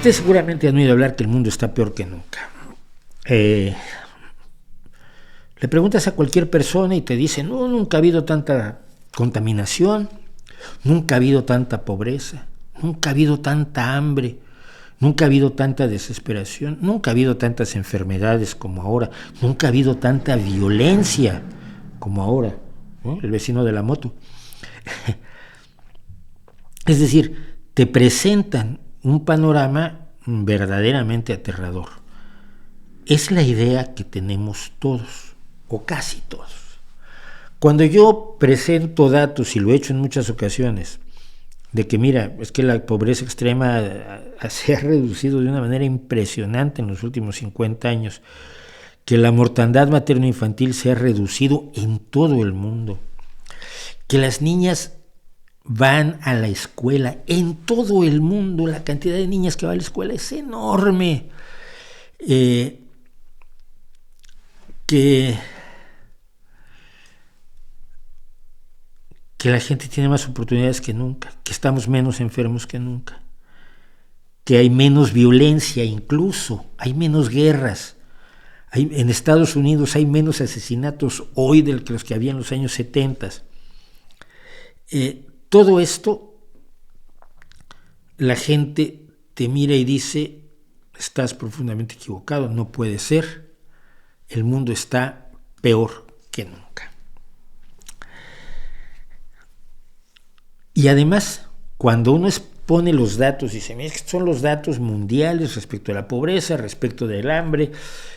Usted seguramente han oído hablar que el mundo está peor que nunca. Le preguntas a cualquier persona y te dice, no, nunca ha habido tanta contaminación, nunca ha habido tanta pobreza, nunca ha habido tanta hambre, nunca ha habido tanta desesperación, nunca ha habido tantas enfermedades como ahora, nunca ha habido tanta violencia como ahora, ¿no? El vecino de la moto. Es decir, te presentan un panorama verdaderamente aterrador. Es la idea que tenemos todos, o casi todos. Cuando yo presento datos, y lo he hecho en muchas ocasiones, de que mira, es que la pobreza extrema se ha reducido de una manera impresionante en los últimos 50 años, que la mortandad materno-infantil se ha reducido en todo el mundo, que las niñas van a la escuela en todo el mundo, la cantidad de niñas que va a la escuela es enorme, que la gente tiene más oportunidades que nunca, que estamos menos enfermos que nunca, que hay menos violencia incluso, hay menos guerras. En Estados Unidos hay menos asesinatos hoy de los que había en los años 70. Todo esto, la gente te mira y dice, estás profundamente equivocado, no puede ser, el mundo está peor que nunca. Y además, cuando uno expone los datos y dice, mira, son los datos mundiales respecto a la pobreza, respecto del hambre,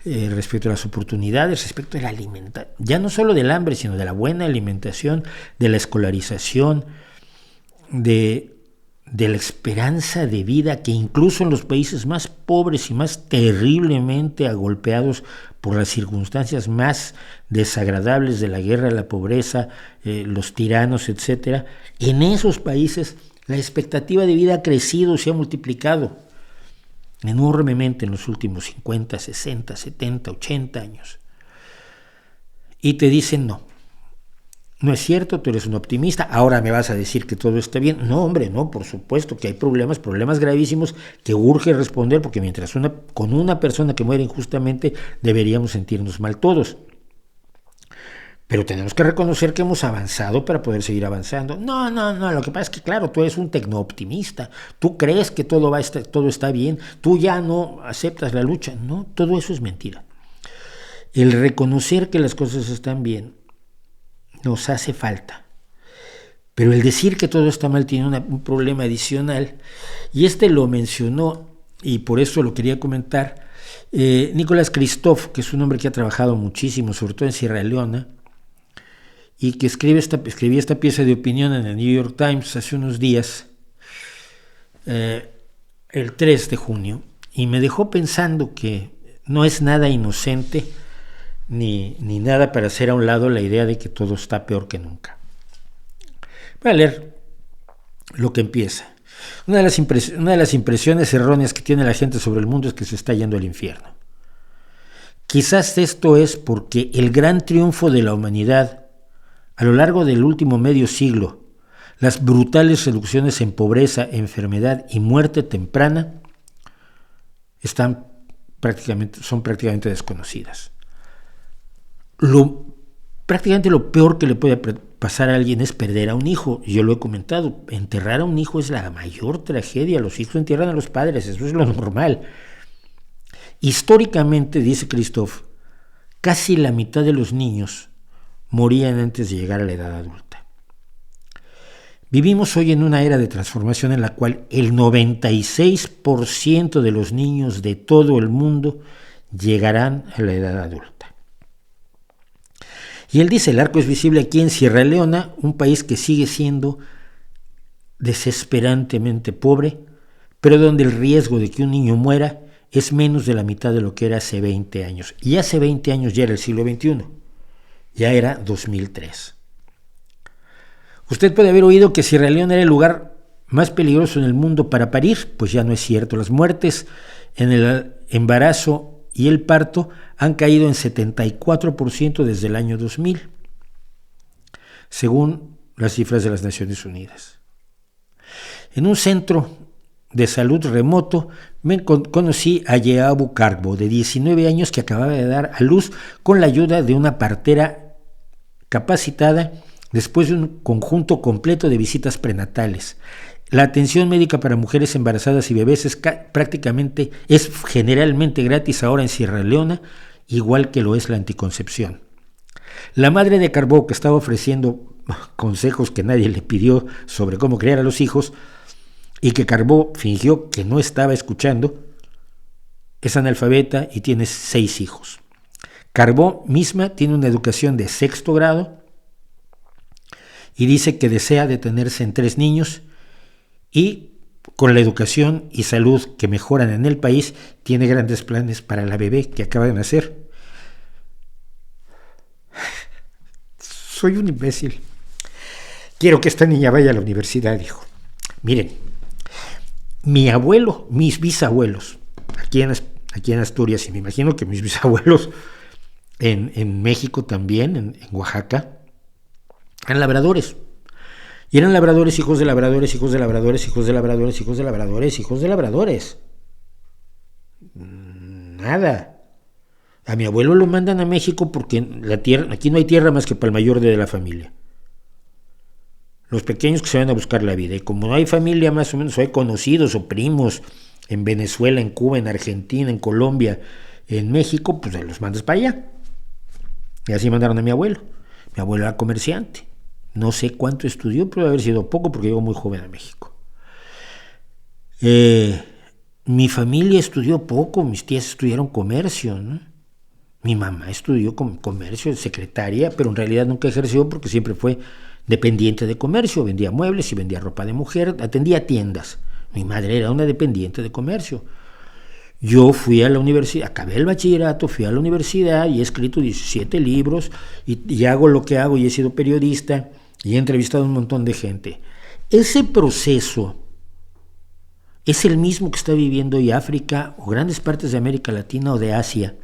respecto a las oportunidades, respecto de la alimentación, ya no solo del hambre, sino de la buena alimentación, de la escolarización, de la esperanza de vida, que incluso en los países más pobres y más terriblemente agolpeados por las circunstancias más desagradables de la guerra, la pobreza, los tiranos, etcétera, en esos países la expectativa de vida ha crecido, se ha multiplicado enormemente en los últimos 50, 60, 70, 80 años. Y te dicen no es cierto, tú eres un optimista, ahora me vas a decir que todo está bien. No, hombre, no, por supuesto que hay problemas gravísimos que urge responder, porque mientras con una persona que muere injustamente deberíamos sentirnos mal todos. Pero tenemos que reconocer que hemos avanzado para poder seguir avanzando. No, lo que pasa es que, claro, tú eres un tecnooptimista, tú crees que todo está bien, tú ya no aceptas la lucha. No, todo eso es mentira. El reconocer que las cosas están bien nos hace falta. Pero el decir que todo está mal tiene un problema adicional, y lo mencionó, y por eso lo quería comentar, Nicolás Kristof, que es un hombre que ha trabajado muchísimo, sobre todo en Sierra Leona, y que escribía esta pieza de opinión en el New York Times hace unos días, el 3 de junio, y me dejó pensando que no es nada inocente ni nada para hacer a un lado la idea de que todo está peor que nunca. Voy a leer lo que empieza. Una de las impresiones erróneas que tiene la gente sobre el mundo es que se está yendo al infierno. Quizás esto es porque el gran triunfo de la humanidad a lo largo del último medio siglo, las brutales reducciones en pobreza, enfermedad y muerte temprana, son prácticamente desconocidas. Prácticamente lo peor que le puede pasar a alguien es perder a un hijo. Yo lo he comentado, enterrar a un hijo es la mayor tragedia. Los hijos entierran a los padres, eso es lo normal. Históricamente, dice Kristof, casi la mitad de los niños morían antes de llegar a la edad adulta. Vivimos hoy en una era de transformación en la cual el 96% de los niños de todo el mundo llegarán a la edad adulta. Y él dice, el arco es visible aquí en Sierra Leona, un país que sigue siendo desesperantemente pobre, pero donde el riesgo de que un niño muera es menos de la mitad de lo que era hace 20 años. Y hace 20 años ya era el siglo XXI. Ya era 2003. Usted puede haber oído que Sierra Leona era el lugar más peligroso en el mundo para parir, pues ya no es cierto. Las muertes en el embarazo y el parto han caído en 74% desde el año 2000, según las cifras de las Naciones Unidas. En un centro de salud remoto, conocí a Yeabu Carbo, de 19 años, que acababa de dar a luz con la ayuda de una partera capacitada después de un conjunto completo de visitas prenatales. La atención médica para mujeres embarazadas y bebés es generalmente gratis ahora en Sierra Leona, igual que lo es la anticoncepción. La madre de Carbó, que estaba ofreciendo consejos que nadie le pidió sobre cómo criar a los hijos, y que Carbó fingió que no estaba escuchando, es analfabeta y tiene 6 hijos. Carbó misma tiene una educación de 6º grado y dice que desea detenerse en 3 niños, y con la educación y salud que mejoran en el país, tiene grandes planes para la bebé que acaba de nacer. Soy un imbécil. Quiero que esta niña vaya a la universidad, dijo. Miren, mi abuelo, mis bisabuelos, aquí en Asturias, y me imagino que mis bisabuelos en México también, en Oaxaca, eran labradores. Y eran labradores, hijos de labradores, hijos de labradores, hijos de labradores, hijos de labradores, hijos de labradores. Nada. A mi abuelo lo mandan a México porque aquí no hay tierra más que para el mayor de la familia. Los pequeños que se van a buscar la vida. Y como no hay familia, más o menos, o hay conocidos o primos en Venezuela, en Cuba, en Argentina, en Colombia, en México, pues los mandas para allá. Y así mandaron a mi abuelo. Mi abuelo era comerciante. No sé cuánto estudió, pero debe haber sido poco porque llegó muy joven a México. Mi familia estudió poco, mis tías estudiaron comercio, ¿no? Mi mamá estudió comercio, secretaria, pero en realidad nunca ejerció porque siempre fue dependiente de comercio, vendía muebles y vendía ropa de mujer, atendía tiendas. Mi madre era una dependiente de comercio. Yo fui a la universidad, acabé el bachillerato, fui a la universidad y he escrito 17 libros y hago lo que hago y he sido periodista y he entrevistado a un montón de gente. Ese proceso es el mismo que está viviendo hoy África o grandes partes de América Latina o de Asia,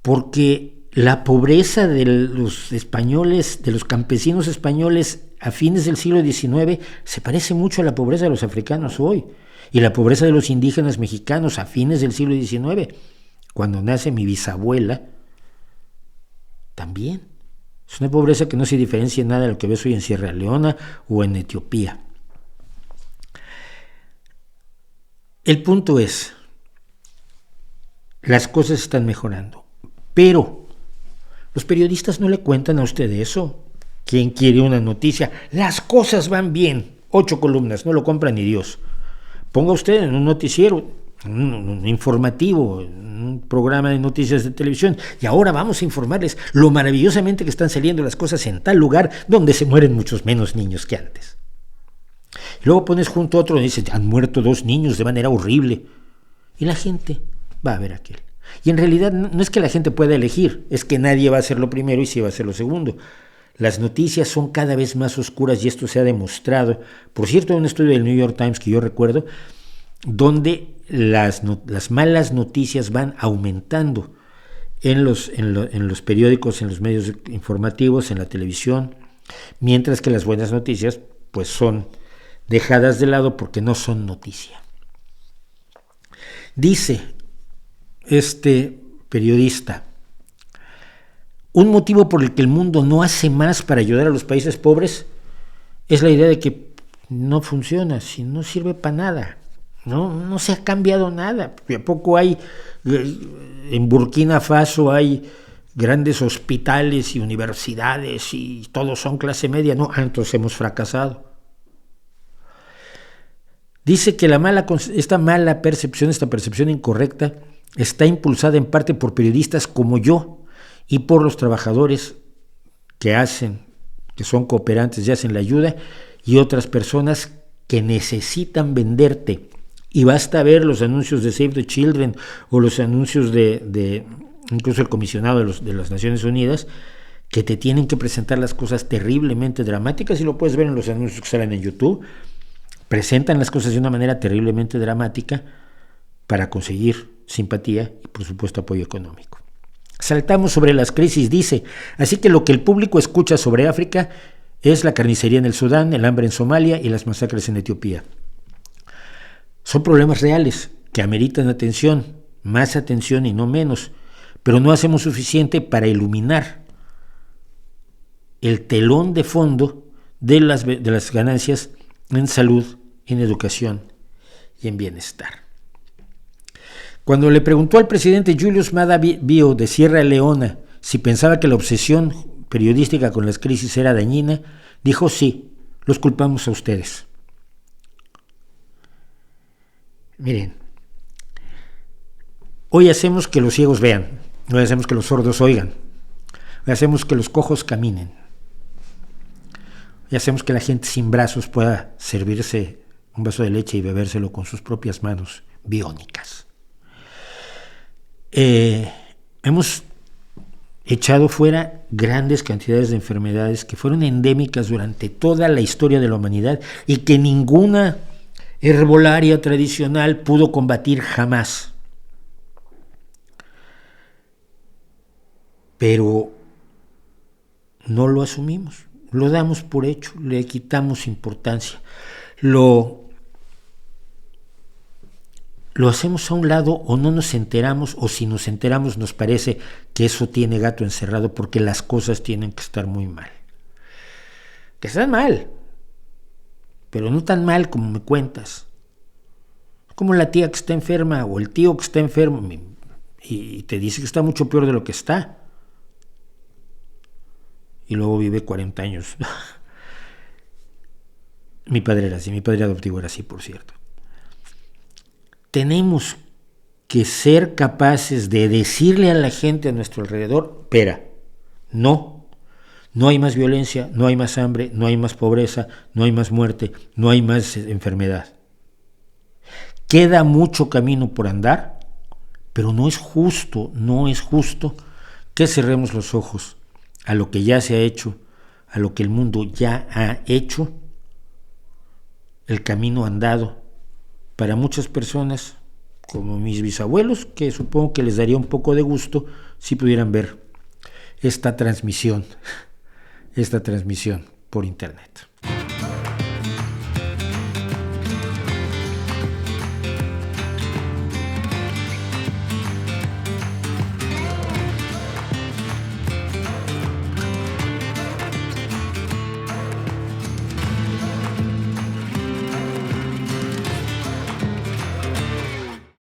porque la pobreza de los españoles, de los campesinos españoles a fines del siglo XIX se parece mucho a la pobreza de los africanos hoy, y la pobreza de los indígenas mexicanos a fines del siglo XIX, cuando nace mi bisabuela, también. Es una pobreza que no se diferencia en nada de lo que ves hoy en Sierra Leona o en Etiopía. El punto es, las cosas están mejorando, pero los periodistas no le cuentan a usted eso. ¿Quién quiere una noticia? Las cosas van bien. 8 columnas, no lo compra ni Dios. Ponga usted en un noticiero, un informativo, un programa de noticias de televisión, y ahora vamos a informarles lo maravillosamente que están saliendo las cosas en tal lugar donde se mueren muchos menos niños que antes. Y luego pones junto a otro y dices, han muerto 2 niños de manera horrible. Y la gente va a ver aquel. Y en realidad no es que la gente pueda elegir, es que nadie va a ser lo primero y sí va a ser lo segundo. Las noticias son cada vez más oscuras y esto se ha demostrado. Por cierto, hay un estudio del New York Times que yo recuerdo, donde las malas noticias van aumentando en los periódicos, en los medios informativos, en la televisión, mientras que las buenas noticias pues son dejadas de lado porque no son noticia. Dice este periodista, un motivo por el que el mundo no hace más para ayudar a los países pobres es la idea de que no funciona, si no sirve para nada, no se ha cambiado nada. ¿A poco hay, en Burkina Faso hay grandes hospitales y universidades y todos son clase media? No, entonces hemos fracasado. Dice que esta percepción incorrecta está impulsada en parte por periodistas como yo y por los trabajadores que son cooperantes y hacen la ayuda, y otras personas que necesitan venderte. Y basta ver los anuncios de Save the Children o los anuncios de incluso el comisionado de las Naciones Unidas, que te tienen que presentar las cosas terriblemente dramáticas, y lo puedes ver en los anuncios que salen en YouTube. Presentan las cosas de una manera terriblemente dramática para conseguir simpatía y, por supuesto, apoyo económico. Saltamos sobre las crisis, dice. Así que lo que el público escucha sobre África es la carnicería en el Sudán, el hambre en Somalia y las masacres en Etiopía. Son problemas reales que ameritan atención, más atención y no menos, pero no hacemos suficiente para iluminar el telón de fondo de las ganancias en salud, en educación y en bienestar. Cuando le preguntó al presidente Julius Maada Bio de Sierra Leona si pensaba que la obsesión periodística con las crisis era dañina, dijo: sí, los culpamos a ustedes. Miren, hoy hacemos que los ciegos vean, hoy hacemos que los sordos oigan, hoy hacemos que los cojos caminen, hoy hacemos que la gente sin brazos pueda servirse un vaso de leche y bebérselo con sus propias manos biónicas. Hemos echado fuera grandes cantidades de enfermedades que fueron endémicas durante toda la historia de la humanidad y que ninguna herbolaria tradicional pudo combatir jamás. Pero no lo asumimos, lo damos por hecho, le quitamos importancia, lo hacemos a un lado o no nos enteramos, o si nos enteramos nos parece que eso tiene gato encerrado porque las cosas tienen que estar muy mal. Que están mal, pero no tan mal como me cuentas. Como la tía que está enferma o el tío que está enfermo y te dice que está mucho peor de lo que está. Y luego vive 40 años. Mi padre era así, mi padre adoptivo era así, por cierto. Tenemos que ser capaces de decirle a la gente a nuestro alrededor: espera, no hay más violencia, no hay más hambre, no hay más pobreza, no hay más muerte, no hay más enfermedad. Queda mucho camino por andar, pero no es justo que cerremos los ojos a lo que ya se ha hecho, a lo que el mundo ya ha hecho, el camino andado para muchas personas, como mis bisabuelos, que supongo que les daría un poco de gusto si pudieran ver esta transmisión por internet.